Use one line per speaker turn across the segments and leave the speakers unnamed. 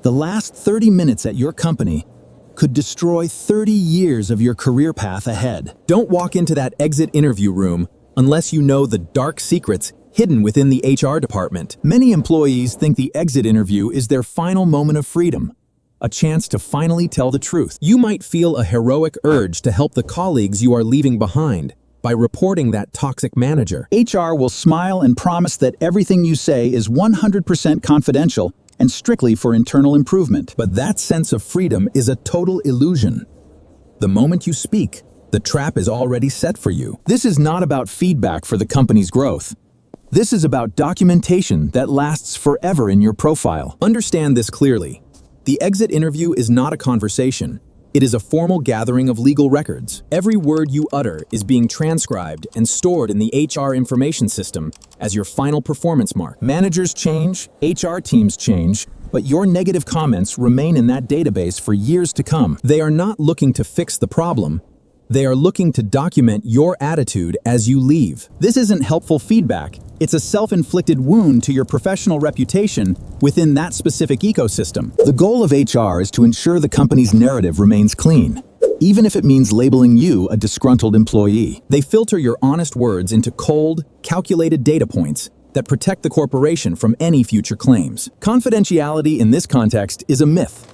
The last 30 minutes at your company could destroy 30 years of your career path ahead.
Don't walk into that exit interview room unless you know the dark secrets hidden within the HR department.
Many employees think the exit interview is their final moment of freedom, a chance to finally tell the truth.
You might feel a heroic urge to help the colleagues you are leaving behind by reporting that toxic manager.
HR will smile and promise that everything you say is 100% confidential and strictly for internal improvement.
But that sense of freedom is a total illusion. The moment you speak, the trap is already set for you.
This is not about feedback for the company's growth. This is about documentation that lasts forever in your profile.
Understand this clearly. The exit interview is not a conversation. It is a formal gathering of legal records. Every word you utter is being transcribed and stored in the HR information system as your final performance mark.
Managers change, HR teams change, but your negative comments remain in that database for years to come.
They are not looking to fix the problem. They are looking to document your attitude as you leave.
This isn't helpful feedback. It's a self-inflicted wound to your professional reputation within that specific ecosystem. The goal of HR is to ensure the company's narrative remains clean, even if it means labeling you a disgruntled employee.
They filter your honest words into cold, calculated data points that protect the corporation from any future claims.
Confidentiality in this context is a myth.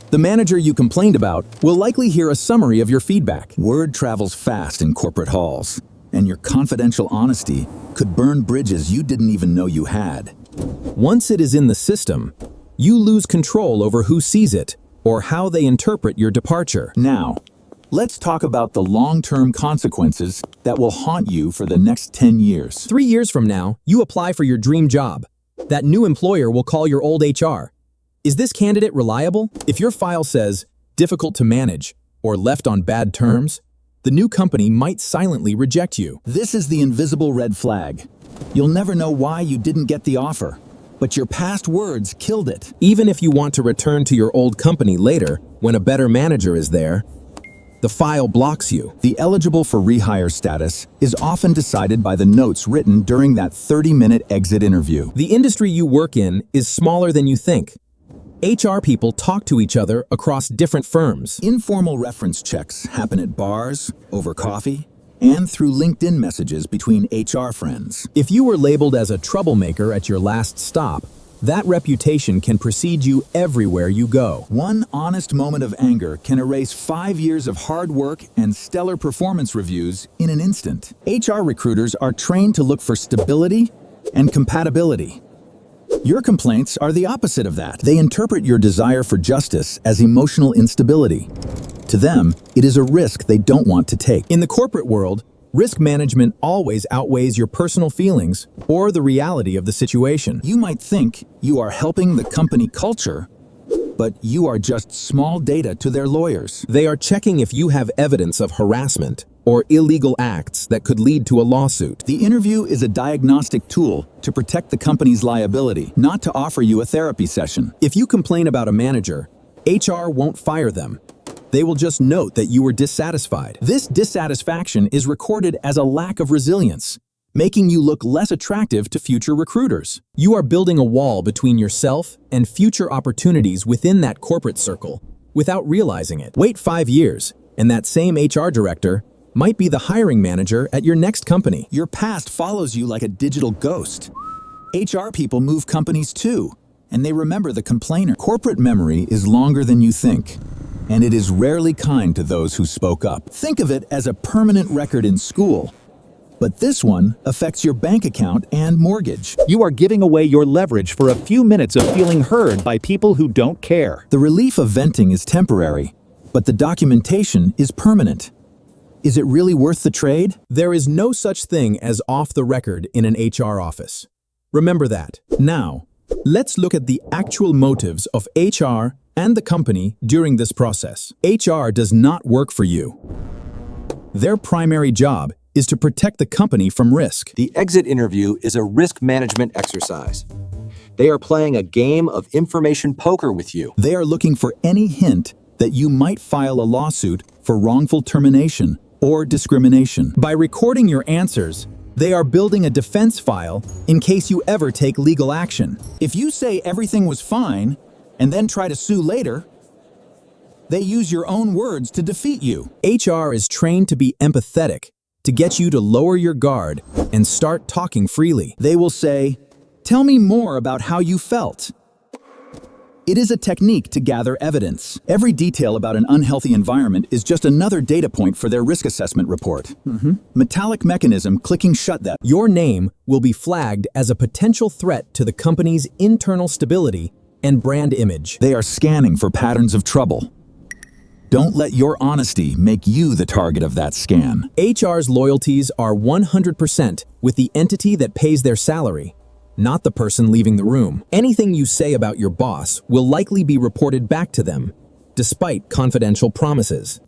The manager you complained about will likely hear a summary of your feedback. Word travels fast in corporate halls, and your confidential honesty could burn bridges you didn't even know you had.
Once it is in the system, you lose control over who sees it or how they interpret your departure.
Now, let's talk about the long-term consequences that will haunt you for the next 10 years.
3 years from now, you apply for your dream job. That new employer will call your old HR. Is this candidate reliable? If your file says, difficult to manage, or left on bad terms, the new company might silently reject you.
This is the invisible red flag. You'll never know why you didn't get the offer, but your past words killed it.
Even if you want to return to your old company later, when a better manager is there, the file blocks you.
The eligible for rehire status is often decided by the notes written during that 30-minute exit interview.
The industry you work in is smaller than you think. HR people talk to each other across different firms.
Informal reference checks happen at bars, over coffee, and through LinkedIn messages between HR friends.
If you were labeled as a troublemaker at your last stop, that reputation can precede you everywhere you go.
One honest moment of anger can erase 5 years of hard work and stellar performance reviews in an instant. HR recruiters are trained to look for stability and compatibility. Your complaints are the opposite of that. They interpret your desire for justice as emotional instability. To them, it is a risk they don't want to take.
In the corporate world, risk management always outweighs your personal feelings or the reality of the situation.
You might think you are helping the company culture, but you are just small data to their lawyers.
They are checking if you have evidence of harassment or illegal acts that could lead to a lawsuit.
The interview is a diagnostic tool to protect the company's liability, not to offer you a therapy session.
If you complain about a manager, HR won't fire them. They will just note that you were dissatisfied.
This dissatisfaction is recorded as a lack of resilience, making you look less attractive to future recruiters.
You are building a wall between yourself and future opportunities within that corporate circle without realizing it. Wait 5 years, and that same HR director might be the hiring manager at your next company.
Your past follows you like a digital ghost. HR people move companies too, and they remember the complainer. Corporate memory is longer than you think, and it is rarely kind to those who spoke up. Think of it as a permanent record in school, but this one affects your bank account and mortgage.
You are giving away your leverage for a few minutes of feeling heard by people who don't care.
The relief of venting is temporary, but the documentation is permanent. Is it really worth the trade?
There is no such thing as off the record in an HR office. Remember that. Now, let's look at the actual motives of HR and the company during this process. HR does not work for you. Their primary job is to protect the company from risk.
The exit interview is a risk management exercise. They are playing a game of information poker with you.
They are looking for any hint that you might file a lawsuit for wrongful termination or discrimination.
By recording your answers, they are building a defense file in case you ever take legal action.
If you say everything was fine, and then try to sue later, they use your own words to defeat you.
HR is trained to be empathetic, to get you to lower your guard and start talking freely.
They will say, "Tell me more about how you felt." It is a technique to gather evidence. Every detail about an unhealthy environment is just another data point for their risk assessment report. Metallic mechanism clicking shut that.
Your name will be flagged as a potential threat to the company's internal stability and brand image.
They are scanning for patterns of trouble. Don't let your honesty make you the target of that scan.
HR's loyalties are 100% with the entity that pays their salary, not the person leaving the room. Anything you say about your boss will likely be reported back to them, despite confidential promises.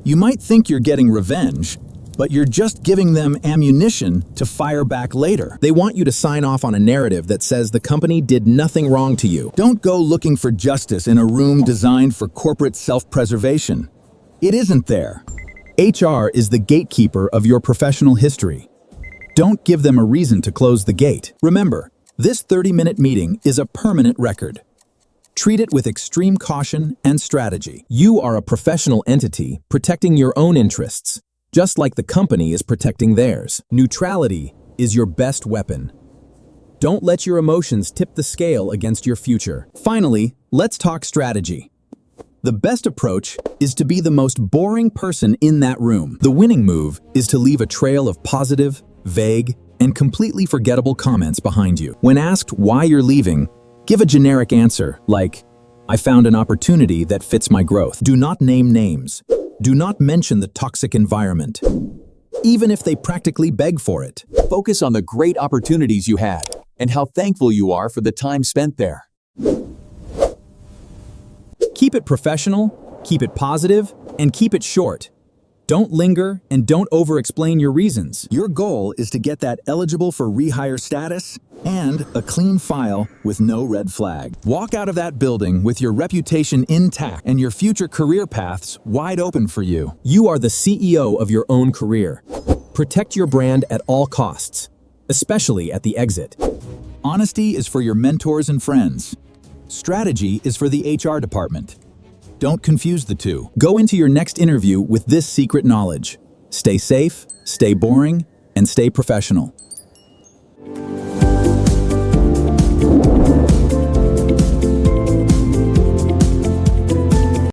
You might think you're getting revenge, but you're just giving them ammunition to fire back later.
They want you to sign off on a narrative that says the company did nothing wrong to you.
Don't go looking for justice in a room designed for corporate self-preservation. It isn't there.
HR is the gatekeeper of your professional history. Don't give them a reason to close the gate. Remember, this 30-minute meeting is a permanent record. Treat it with extreme caution and strategy. You are a professional entity protecting your own interests, just like the company is protecting theirs. Neutrality is your best weapon. Don't let your emotions tip the scale against your future. Finally, let's talk strategy. The best approach is to be the most boring person in that room. The winning move is to leave a trail of positive, vague, and completely forgettable comments behind you. When asked why you're leaving, give a generic answer like, "I found an opportunity that fits my growth." Do not name names. Do not mention the toxic environment, even if they practically beg for it.
Focus on the great opportunities you had and how thankful you are for the time spent there.
Keep it professional, keep it positive, and keep it short. Don't linger and don't over-explain your reasons.
Your goal is to get that eligible for rehire status and a clean file with no red flag. Walk out of that building with your reputation intact and your future career paths wide open for you.
You are the CEO of your own career. Protect your brand at all costs, especially at the exit.
Honesty is for your mentors and friends. Strategy is for the HR department. Don't confuse the two.
Go into your next interview with this secret knowledge. Stay safe, stay boring, and stay professional.